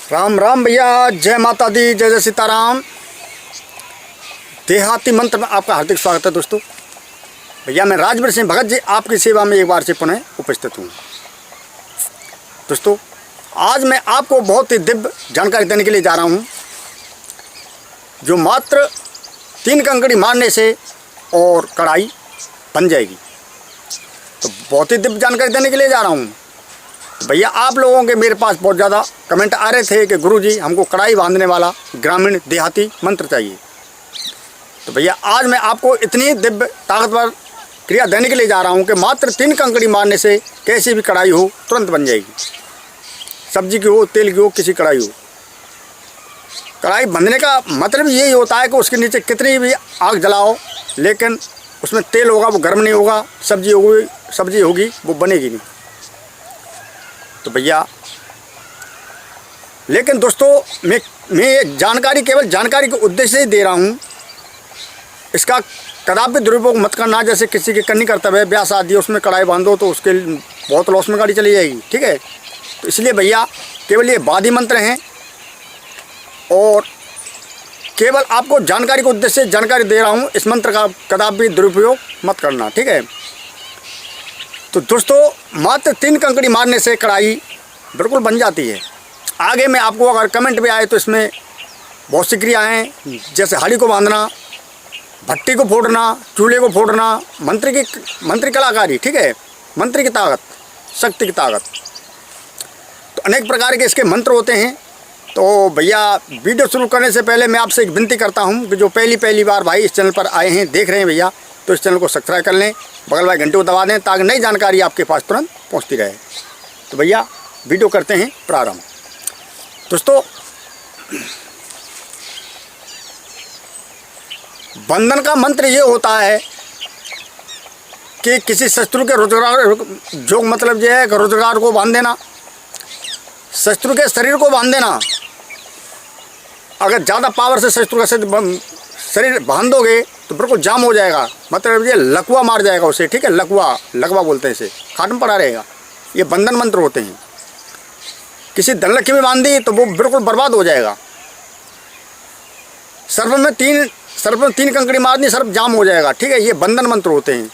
राम राम भैया, जय माता दी, जय जय सीताराम। देहाती मंत्र में आपका हार्दिक स्वागत है दोस्तों। भैया मैं राजवीर सिंह भगत जी आपकी सेवा में एक बार से पुनः उपस्थित हूँ। दोस्तों आज मैं आपको बहुत ही दिव्य जानकारी देने के लिए जा रहा हूँ, जो मात्र 3 कंकड़ी मारने से और कढ़ाई बन जाएगी। तो बहुत ही दिव्य जानकारी देने के लिए जा रहा हूँ। भैया आप लोगों के मेरे पास बहुत ज़्यादा कमेंट आ रहे थे कि गुरुजी हमको कढ़ाई बांधने वाला ग्रामीण देहाती मंत्र चाहिए। तो भैया आज मैं आपको इतनी दिव्य ताकतवर क्रिया देने के लिए जा रहा हूँ कि मात्र 3 कंकड़ी मारने से कैसी भी कढ़ाई हो तुरंत बन जाएगी। सब्जी की हो, तेल की हो, किसी कढ़ाई हो। कढ़ाई बांधने का मतलब यही होता है कि उसके नीचे कितनी भी आग जलाओ, लेकिन उसमें तेल होगा वो गर्म नहीं होगा, सब्जी होगी वो बनेगी नहीं। तो भैया लेकिन दोस्तों मैं ये जानकारी केवल जानकारी के उद्देश्य से ही दे रहा हूँ। इसका कदापि दुरुपयोग मत करना। जैसे किसी के करनी कर्तव्य है, ब्याह शादी उसमें कढ़ाई बांधो तो उसके बहुत लॉस में गाड़ी चली जाएगी, ठीक है। तो इसलिए भैया केवल ये बादी मंत्र हैं और केवल आपको जानकारी के उद्देश्य से जानकारी दे रहा हूँ। इस मंत्र का कदापि दुरुपयोग मत करना, ठीक है। तो दोस्तों मात्र 3 कंकड़ी मारने से कढ़ाई बिल्कुल बन जाती है। आगे में आपको अगर कमेंट भी आए तो इसमें बहुत सी क्रियाएँ हैं, जैसे हाड़ी को बांधना, भट्टी को फोड़ना, चूल्हे को फोड़ना, मंत्र कलाकारी, ठीक है, मंत्र की ताकत, शक्ति की ताकत। तो अनेक प्रकार के इसके मंत्र होते हैं। तो भैया वीडियो शुरू करने से पहले मैं आपसे एक विनती करता हूं कि जो पहली बार भाई इस चैनल पर आए हैं, देख रहे हैं भैया, तो इस चैनल को सब्सक्राइब कर लें, बगल वाले घंटे को दबा दें ताकि नई जानकारी आपके पास तुरंत पहुंचती रहे। तो भैया वीडियो करते हैं प्रारंभ। दोस्तों बंधन का मंत्र ये होता है कि किसी शत्रु के रोजगार, जो मतलब ये है कि रोजगार को बांध देना, शत्रु के शरीर को बांध देना। अगर ज़्यादा पावर से शत्रु का शरीर बांध दोगे तो बिल्कुल जाम हो जाएगा, मतलब ये लकवा मार जाएगा उसे, ठीक है। लकवा बोलते हैं इसे, खाटम पड़ा रहेगा। ये बंधन मंत्र होते हैं। किसी धनलक्ष्मी में बांध दी तो वो बिल्कुल बर्बाद हो जाएगा। सर्प में 3 कंकड़ी मारनी, सर्प जाम हो जाएगा, ठीक है। ये बंधन मंत्र होते हैं।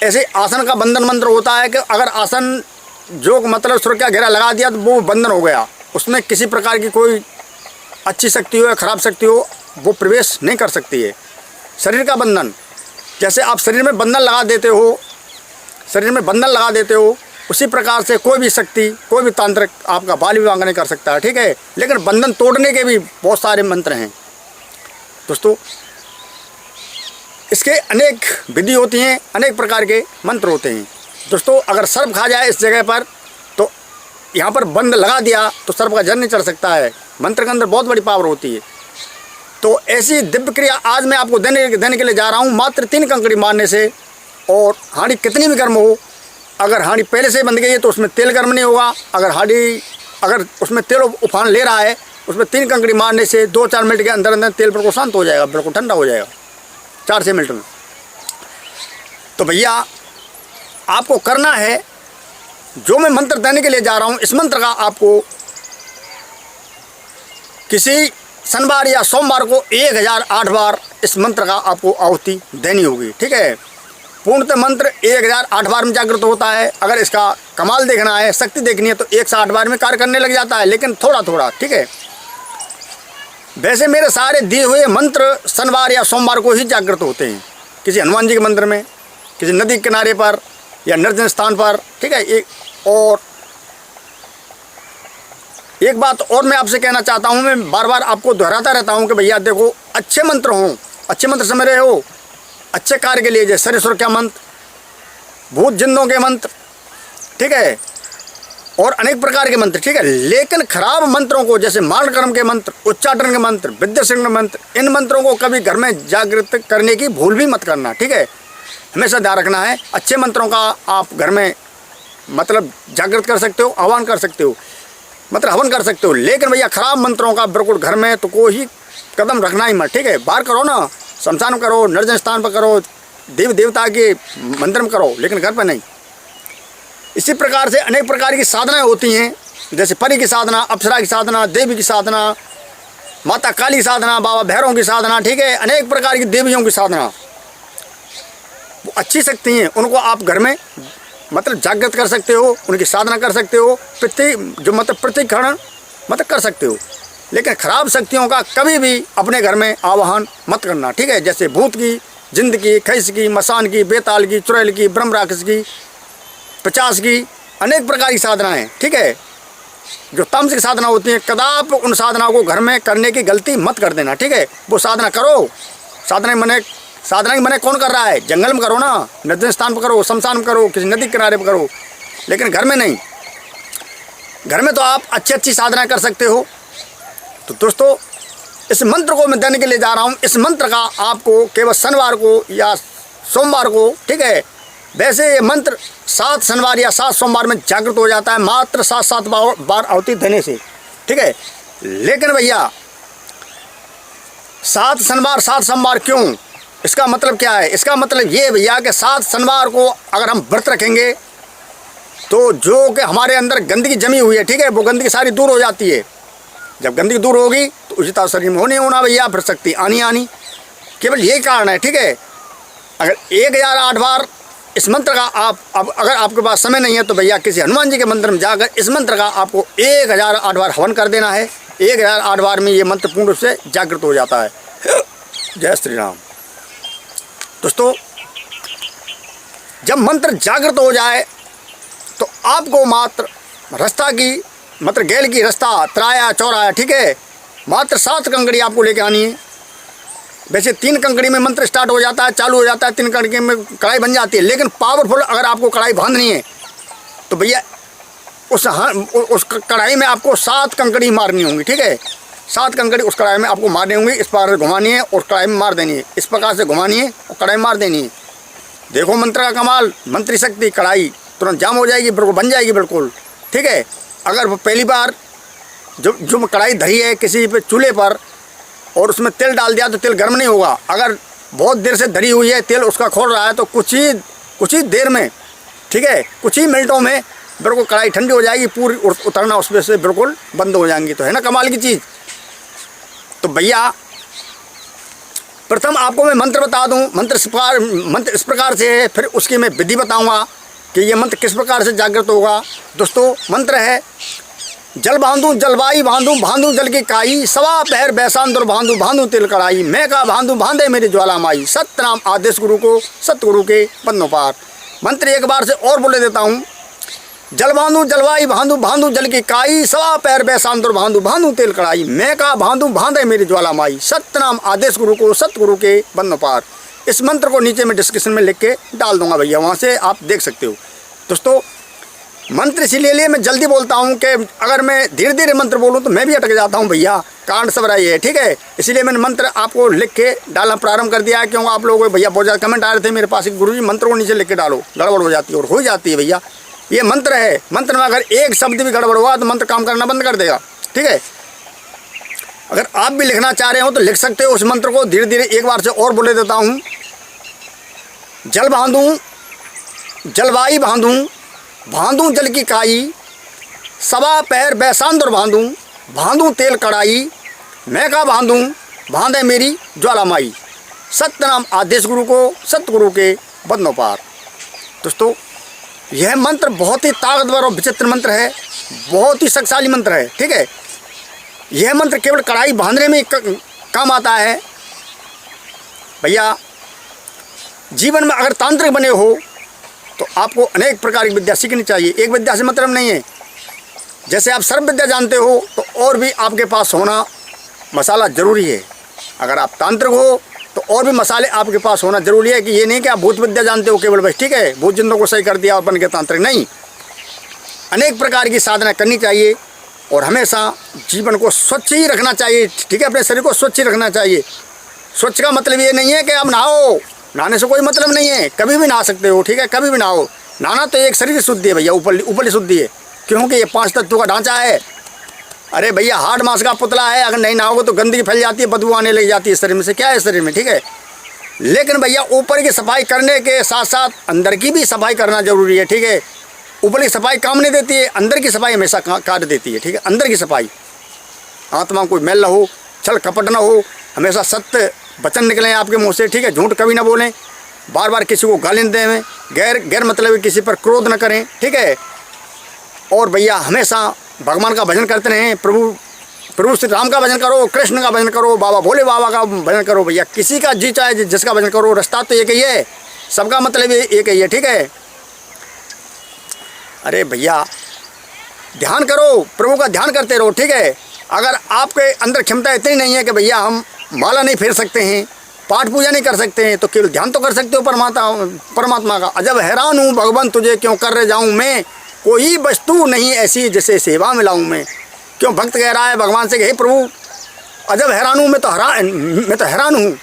ऐसे आसन का बंधन मंत्र होता है कि अगर आसन जो मतलब सुरक्षा घेरा लगा दिया तो वो बंधन हो गया, उसमें किसी प्रकार की कोई अच्छी शक्ति हो या खराब शक्ति हो वो प्रवेश नहीं कर सकती है। शरीर का बंधन, जैसे आप शरीर में बंधन लगा देते हो, उसी प्रकार से कोई भी शक्ति, कोई भी तांत्रिक आपका बाल विवाह नहीं कर सकता है, ठीक है। लेकिन बंधन तोड़ने के भी बहुत सारे मंत्र हैं दोस्तों। इसके अनेक विधि होती हैं, अनेक प्रकार के मंत्र होते हैं दोस्तों। अगर सर्प खा जाए इस जगह पर तो यहाँ पर बंद लगा दिया तो सर्प का जन नहीं चढ़ सकता है। मंत्र के अंदर बहुत बड़ी पावर होती है। तो ऐसी दिव्य क्रिया आज मैं आपको देने के लिए जा रहा हूँ, मात्र 3 कंकड़ी मारने से। और हांडी कितनी भी गर्म हो, अगर हांडी पहले से बंध गई है तो उसमें तेल गर्म नहीं होगा। अगर उसमें तेल उफान ले रहा है, उसमें 3 कंकड़ी मारने से 2-4 मिनट के अंदर अंदर तेल बिल्कुल शांत हो जाएगा, बिल्कुल ठंडा हो जाएगा 4-6 मिनट में। तो भैया आपको करना है, जो मैं मंत्र देने के लिए जा रहा हूँ, इस मंत्र का आपको किसी शनिवार या सोमवार को 1008 बार इस मंत्र का आपको आहुति देनी होगी, ठीक है। पूर्णतः मंत्र 1008 बार में जागृत होता है। अगर इसका कमाल देखना है, शक्ति देखनी है तो 108 बार में कार्य करने लग जाता है, लेकिन थोड़ा थोड़ा, ठीक है। वैसे मेरे सारे दिए हुए मंत्र शनिवार या सोमवार को ही जागृत होते हैं, किसी हनुमान जी के मंदिर में, किसी नदी के किनारे पर या निर्जन स्थान पर, ठीक है। एक बात और मैं आपसे कहना चाहता हूँ, मैं बार बार आपको दोहराता रहता हूँ कि भैया देखो, अच्छे मंत्र हों, अच्छे मंत्र समझ रहे हो, अच्छे कार्य के लिए, जैसे शरीर सुरक्षा मंत्र, भूत जिन्नों के मंत्र, ठीक है, और अनेक प्रकार के मंत्र, ठीक है। लेकिन खराब मंत्रों को, जैसे मारणकर्म के मंत्र, उच्चाटन के मंत्र, विद्यासिंह के मंत्र, इन मंत्रों को कभी घर में जागृत करने की भूल भी मत करना, ठीक है। हमेशा ध्यान रखना है। अच्छे मंत्रों का आप घर में मतलब जागृत कर सकते हो, आह्वान कर सकते हो, मतलब हवन कर सकते हो। लेकिन भैया खराब मंत्रों का बिल्कुल घर में तो कोई कदम रखना ही मत, ठीक है। बाहर करो ना, शमशान में करो, निर्जन स्थान पर करो, देव देवता के मंदिर में करो, लेकिन घर पर नहीं। इसी प्रकार से अनेक प्रकार की साधनाएं होती हैं जैसे परी की साधना, अप्सरा की साधना, देवी की साधना, माता काली की साधना, बाबा भैरव की साधना, ठीक है, अनेक प्रकार की देवियों की साधना, वो अच्छी शक्ति हैं। उनको आप घर में मतलब जागृत कर सकते हो, उनकी साधना कर सकते हो, प्रतिकरण मतलब कर सकते हो। लेकिन खराब शक्तियों का कभी भी अपने घर में आवाहन मत करना, ठीक है। जैसे भूत की, जिंद की, खैस की, मसान की, बेताल की, चुड़ैल की, ब्रह्म राक्षस की, 50 की, अनेक प्रकार की साधनाएं, ठीक है, जो तामसिक साधना होती है, कदाप उन साधनाओं को घर में करने की गलती मत कर देना, ठीक है। वो साधना करो, साधना की मने कौन कर रहा है? जंगल में करो ना, निर्जन स्थान पर करो, शमशान में करो, किसी नदी किनारे पर करो, लेकिन घर में नहीं। घर में तो आप अच्छी साधना कर सकते हो। तो दोस्तों, इस मंत्र को मैं देने के लिए जा रहा हूँ। इस मंत्र का आपको केवल शनिवार को या सोमवार को, ठीक है, वैसे ये मंत्र 7 शनिवार या 7 सोमवार में जागृत हो जाता है, मात्र 7-7 बार आहुति देने से, ठीक है। लेकिन भैया 7 शनिवार 7 सोमवार क्यों? इसका मतलब क्या है? इसका मतलब ये भैया कि 7 शनिवार को अगर हम व्रत रखेंगे तो जो कि हमारे अंदर गंदगी जमी हुई है, ठीक है, वो गंदगी सारी दूर हो जाती है। जब गंदगी दूर होगी तो उचित शरीर में होने होना भैया, फिर शक्ति आनी। केवल यही कारण है, ठीक है। अगर 1008 बार इस मंत्र का आप, अब अगर आपके पास समय नहीं है तो भैया किसी हनुमान जी के मंदिर में जाकर इस मंत्र का आपको 1008 बार हवन कर देना है। 1008 बार में ये मंत्र पूर्ण रूप से जागृत हो जाता है। जय श्री राम। दोस्तों, जब मंत्र जागृत हो जाए तो आपको मात्र रास्ता की मतलब गैल की रास्ता, त्राया चौराया, ठीक है, मात्र 7 कंकड़ी आपको लेके आनी है। वैसे 3 कंकड़ी में मंत्र स्टार्ट हो जाता है, चालू हो जाता है, 3 कंकड़ी में कढ़ाई बन जाती है। लेकिन पावरफुल अगर आपको कढ़ाई बांधनी है तो भैया उस कढ़ाई में आपको 7 कंकड़ी मारनी होंगी, ठीक है। 7 कंकड़ी उस कढ़ाई में आपको मारनी होंगी। इस प्रकार से घुमानी है और कढ़ाई में मार देनी है, इस प्रकार से घुमानी है और कढ़ाई में मार देनी है। देखो मंत्र का कमाल, मंत्री शक्ति, कढ़ाई तुरंत जाम हो जाएगी, बिल्कुल बन जाएगी, बिल्कुल, ठीक है। अगर वो पहली बार जो कढ़ाई धरी है किसी पे चूल्हे पर और उसमें तेल डाल दिया तो तेल गर्म नहीं होगा। अगर बहुत देर से धरी हुई है, तेल उसका खोल रहा है, तो कुछ ही देर में, ठीक है, कुछ ही मिनटों में बिल्कुल कढ़ाई ठंडी हो जाएगी, पूरी उतरना उसमें से बिल्कुल बंद हो जाएंगी। तो है ना कमाल की चीज़। तो भैया प्रथम आपको मैं मंत्र बता दूं। मंत्र इस प्रकार से है, फिर उसकी मैं विधि बताऊंगा कि ये मंत्र किस प्रकार से जागृत होगा। दोस्तों, मंत्र है, जल बांधू जलवाई बांधू जल की काई, सवा पहर बैसांदुर बांधू तिल कड़ाई, मैं का बांधे मेरी ज्वाला माई, सत्य नाम आदेश गुरु को सतगुरु के बंधो पार। मंत्र एक बार से और बोले देता हूँ। जल बांधू जलवाई बांधू जल की काई, सवा पैर बैसांदुर बांधू तिल कड़ाई, मैं का बांधे मेरी ज्वाला माई, सत्य नाम आदेश गुरु को सतगुरु के बंधो पार। इस मंत्र को नीचे मैं डिस्क्रिप्शन में लिख के डाल दूंगा भैया, वहाँ से आप देख सकते हो। दोस्तों, मंत्र इसीलिए मैं जल्दी बोलता हूँ कि अगर मैं धीरे धीरे मंत्र बोलूँ तो मैं भी अटक जाता हूँ भैया, कारण सब रही है, ठीक है। इसीलिए मैंने मंत्र आपको लिख के डालना प्रारंभ कर दिया है, क्योंकि आप लोगों को भैया बहुत ज़्यादा कमेंट आ रहे थे मेरे पास, गुरुजी मंत्र को नीचे लिख के डालो, गड़बड़ हो जाती है, और हो जाती है भैया। ये मंत्र है, मंत्र में अगर एक शब्द भी गड़बड़ हुआ तो मंत्र काम करना बंद कर देगा, ठीक है। अगर आप भी लिखना चाह रहे हो तो लिख सकते हो उस मंत्र को। धीरे धीरे एक बार से और बोले देता हूँ। जल बांधूँ जलवाई बांधू जल की काई, सवा पैर बैसांदुर बांधू तेल कड़ाई, मैं का बांधे मेरी ज्वाला माई, सत्य नाम आदेश गुरु को सतगुरु के बंधो पार। दोस्तों, यह मंत्र बहुत ही ताकतवर और विचित्र मंत्र है, बहुत ही शक्तिशाली मंत्र है, ठीक है। यह मंत्र केवल कड़ाई बांधने में काम आता है भैया। जीवन में अगर तांत्रिक बने हो तो आपको अनेक प्रकार की विद्या सीखनी चाहिए। एक विद्या से मतलब नहीं है। जैसे आप सर्व विद्या जानते हो तो और भी आपके पास होना मसाला जरूरी है। अगर आप तांत्रिक हो तो और भी मसाले आपके पास होना जरूरी है, कि ये नहीं कि आप भूत विद्या जानते हो केवल, बस ठीक है, भूत जिंदों को सही कर दिया और बन के तांत्रिक नहीं। अनेक प्रकार की साधना करनी चाहिए और हमेशा जीवन को स्वच्छ ही रखना चाहिए, ठीक है। अपने शरीर को स्वच्छ ही रखना चाहिए। स्वच्छ का मतलब ये नहीं है कि आप नहाओ, नहाने से कोई मतलब नहीं है, कभी भी नहा सकते हो, ठीक है, कभी भी नहाओ। नहाना तो एक शरीर शुद्धि है भैया, ऊपरी शुद्धि है, क्योंकि ये 5 तत्वों का ढांचा है। अरे भैया, हार्ड मांस का पुतला है, अगर नहीं नहाओगे तो गंदगी फैल जाती है, बदबू आने लग जाती है शरीर में से, क्या है शरीर में, ठीक है। लेकिन भैया ऊपर की सफाई करने के साथ साथ अंदर की भी सफाई करना जरूरी है, ठीक है। ऊपर की सफाई काम नहीं देती है, अंदर की सफाई हमेशा कार्य देती है। ठीक है, अंदर की सफाई, आत्मा कोई मैल ना हो, छल कपट ना हो, हमेशा सत्य वचन निकलें आपके मुंह से। ठीक है, झूठ कभी ना बोलें, बार बार किसी को गाली न दें, गैर मतलब किसी पर क्रोध न करें। ठीक है, और भैया हमेशा भगवान का भजन करते रहें। प्रभु श्री राम का भजन करो, कृष्ण का भजन करो, बाबा भोले बाबा का भजन करो। भैया किसी का जी चाहे जिसका भजन करो, रास्ता तो एक ही है, सबका मतलब एक ही है। ठीक है, अरे भैया ध्यान करो, प्रभु का ध्यान करते रहो। ठीक है, अगर आपके अंदर क्षमता इतनी नहीं है कि भैया हम माला नहीं फेर सकते हैं, पाठ पूजा नहीं कर सकते हैं, तो केवल ध्यान तो कर सकते हो परमात्मा का। अजब हैरान हूँ भगवान तुझे क्यों कर जाऊँ मैं, कोई वस्तु नहीं ऐसी जिसे सेवा में लाऊँ मैं। क्यों भक्त कह रहा है भगवान से कि हे प्रभु अजब हैरान हूँ, मैं तो हैरान हूँ।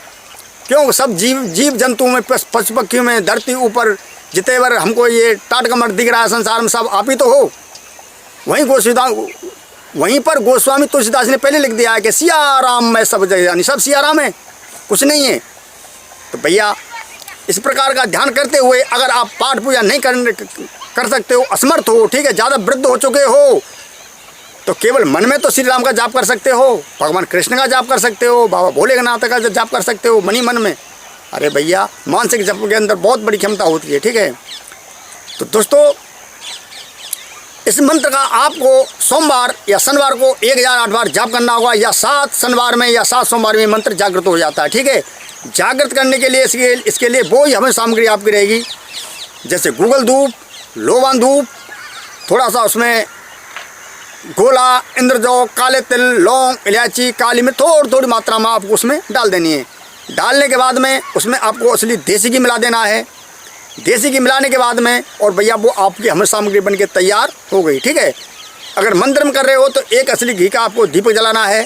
क्यों सब जीव जंतु में, पशु पक्षियों में, धरती ऊपर जितने बार हमको ये टाट कमर दिख रहा है संसार में, सब आप ही तो हो। वहीं पर गोस्वामी तुलसीदास ने पहले लिख दिया है कि सिया राम मैं सब जगह, यानी सब सिया राम है, कुछ नहीं है। तो भैया इस प्रकार का ध्यान करते हुए अगर आप पाठ पूजा नहीं कर सकते हो, असमर्थ हो, ठीक है, ज़्यादा वृद्ध हो चुके हो, तो केवल मन में तो श्री राम का जाप कर सकते हो, भगवान कृष्ण का जाप कर सकते हो, बाबा भोलेनाथ का जाप कर सकते हो मनी मन में। अरे भैया मानसिक जप के अंदर बहुत बड़ी क्षमता होती है। ठीक है, तो दोस्तों इस मंत्र का आपको सोमवार या शनिवार को 1008 बार जाप करना होगा, या 7 शनिवार में या 7 सोमवार में मंत्र जागृत हो जाता है। ठीक है, जागृत करने के लिए इसके लिए वो ही हमें सामग्री आपकी रहेगी, जैसे गूगल धूप, लोबान धूप, थोड़ा सा उसमें गोला, इंद्रजौ, काले तिल, लौंग, इलायची, काली मिर्च थोड़ी मात्रा में आपको उसमें डाल देनी है। डालने के बाद में उसमें आपको असली देसी घी मिला देना है। देसी घी मिलाने के बाद में और भैया वो आपकी हमें सामग्री बन के तैयार हो गई। ठीक है, अगर मंत्र में कर रहे हो तो एक असली घी का आपको दीपक जलाना है।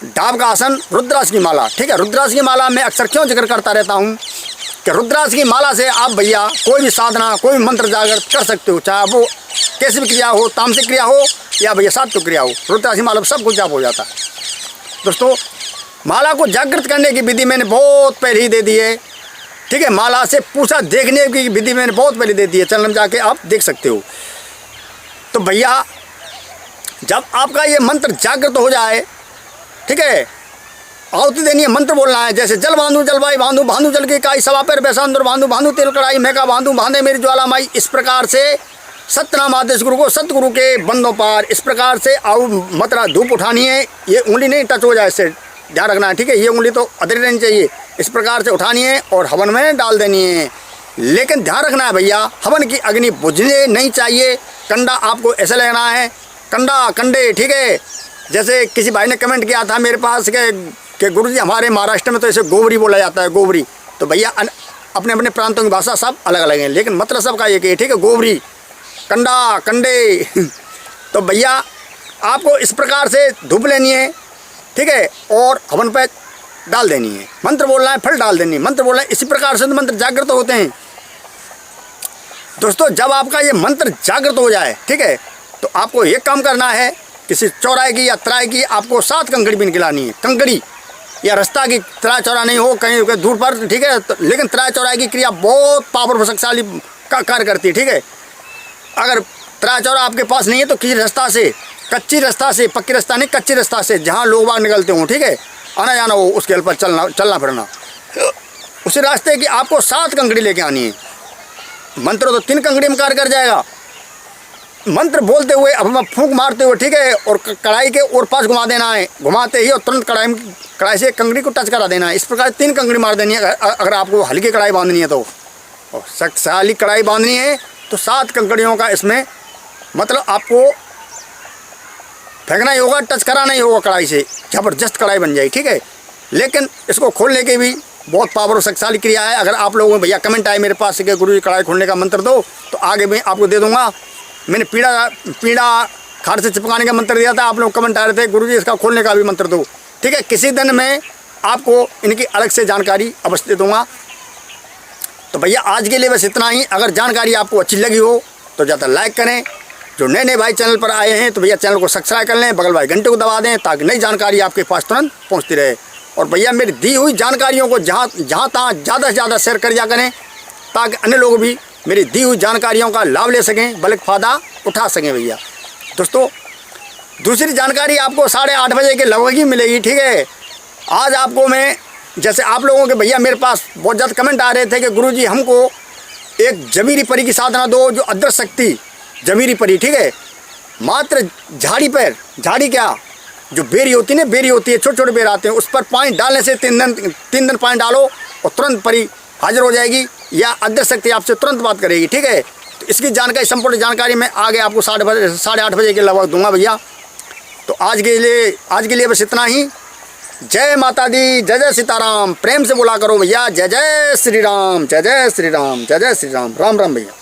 डाब का आसन, रुद्राक्ष की माला। ठीक है, रुद्राक्ष की माला मैं अक्सर क्यों जिक्र करता रहता हूँ कि रुद्राक्ष की माला से आप भैया कोई भी साधना, कोई भी मंत्र जागृत कर सकते हो, चाहे वो कैसी भी क्रिया हो, तामसिक क्रिया हो या भैया सात्विक क्रिया हो, रुद्राक्ष की माला सब कुछ जाप हो जाता है। दोस्तों माला को जागृत करने की विधि मैंने बहुत पहले ही दे दी है। ठीक है, माला से पूछा देखने की विधि मैंने बहुत पहले दे दी है, चैनल में जाके आप देख सकते हो। तो भैया जब आपका ये मंत्र जागृत हो जाए, ठीक है, आहुति देनी है, मंत्र बोलना है, जैसे जल बांधू जलवाई बांधू, बांधू जल की काई, सवा पैर बैसांदुर बांधू, बांधू तेल कढ़ाई मैं का बांधू, बांधे मेरी ज्वाला माई। इस प्रकार से सत्यनाम आदेश गुरु को सतगुरु के बंदों पार, इस प्रकार से मात्रा धूप उठानी है। ये उंगली नहीं टच हो जाए, इससे ध्यान रखना है। ठीक है, ये उंगली तो अधेरी रहनी चाहिए, इस प्रकार से उठानी है और हवन में डाल देनी है। लेकिन ध्यान रखना है भैया, हवन की अग्नि बुझने नहीं चाहिए। कंडा आपको ऐसे लेना है, कंडे। ठीक है, जैसे किसी भाई ने कमेंट किया था मेरे पास कि गुरुजी हमारे महाराष्ट्र में तो ऐसे गोबरी बोला जाता है, गोबरी। तो भैया अपने अपने प्रांतों की भाषा सब अलग अलग है, लेकिन मतलब सबका एक है। ठीक है, गोबरी, कंडे तो भैया आपको इस प्रकार से धूप लेनी है। ठीक है, और हवन पे डाल देनी है, मंत्र बोलना है, फल डाल देनी है, मंत्र बोलना है। इसी प्रकार से मंत्र जागृत होते हैं। दोस्तों जब आपका ये मंत्र जागृत हो जाए, ठीक है, तो आपको एक काम करना है, किसी चौराहे की या त्राय की आपको 7 कंकड़ी भी निकलानी है। कंकड़ी या रास्ता की त्राय चौराहा नहीं हो, कहीं दूर पर। ठीक है, तो लेकिन त्राय चौराहे की क्रिया बहुत पावरफुल शक्तिशाली का कार्य करती है। ठीक है, अगर त्राय चौराहा आपके पास नहीं है तो किसी रास्ता से, कच्ची रास्ता से, पक्की रास्ता नहीं, कच्ची रास्ता से जहाँ लोग बाग निकलते हों, ठीक है, आना जाना हो, उसके ऊपर चलना फिरना, उसी रास्ते की आपको 7 कंकड़ी लेके आनी है। मंत्र तो 3 कंकड़ी में कार्य कर जाएगा। मंत्र बोलते हुए अब फूंक मारते हुए, ठीक है, और कढ़ाई के और पास घुमा देना है, घुमाते ही और तुरंत कढ़ाई से कंकड़ी को टच करा देना है। इस प्रकार 3 कंकड़ी मार देनी है। अगर आपको हल्की कढ़ाई बांधनी है तो, और शक्तिशाली कढ़ाई बांधनी है तो 7 कंकड़ियों का इसमें मतलब आपको फेंकना ही होगा, टच कराना ही होगा कढ़ाई से, ज़बरदस्त कढ़ाई बन जाएगी। ठीक है, लेकिन इसको खोलने के भी बहुत पावर शक्तिशाली क्रिया है। अगर आप लोगों में भैया कमेंट आए मेरे पास से कि गुरुजी कढ़ाई खोलने का मंत्र दो, तो आगे मैं आपको दे दूंगा। मैंने पीड़ा खाट से चिपकाने का मंत्र दिया था, आप लोग कमेंट आ रहे थे गुरुजी इसका खोलने का भी मंत्र दो। ठीक है, किसी दिन मैं आपको इनकी अलग से जानकारी अवश्य दे दूँगा। तो भैया आज के लिए बस इतना ही। अगर जानकारी आपको अच्छी लगी हो तो ज़्यादा लाइक करें। जो नए नए भाई चैनल पर आए हैं तो भैया चैनल को सब्सक्राइब कर लें, बगल वाले घंटे को दबा दें ताकि नई जानकारी आपके पास तुरंत पहुंचती रहे। और भैया मेरी दी हुई जानकारियों को जहाँ तहाँ ज़्यादा से ज़्यादा शेयर कर दिया करें ताकि अन्य लोग भी मेरी दी हुई जानकारियों का लाभ ले सकें, बल्कि फ़ायदा उठा सकें भैया। दोस्तों दूसरी जानकारी आपको 8:30 बजे के लगभग ही मिलेगी, ठीक है। आज आपको मैं, जैसे आप लोगों के भैया मेरे पास बहुत ज़्यादा कमेंट आ रहे थे कि गुरुजी हमको एक जमीरी परी की साधना दो, जो अदृश्य शक्ति जमीरी परी, ठीक है। मात्र झाड़ी पर, झाड़ी क्या, जो बेरी होती है ना, बेरी होती है, छोटे छोटे बेर आते हैं, उस पर पानी डालने से 3 दिन पानी डालो और तुरंत परी हाजिर हो जाएगी, या अदृश्य शक्ति आपसे तुरंत बात करेगी, ठीक है। तो इसकी जानकारी, संपूर्ण जानकारी मैं आगे आपको 8:30 बजे के लगभग दूंगा भैया। तो आज के लिए बस इतना ही। जय माता दी, जय जय सीताराम। प्रेम से बोला करो भैया, जय जय श्री राम, जय जय श्री राम, जय जय श्री राम। राम राम भैया।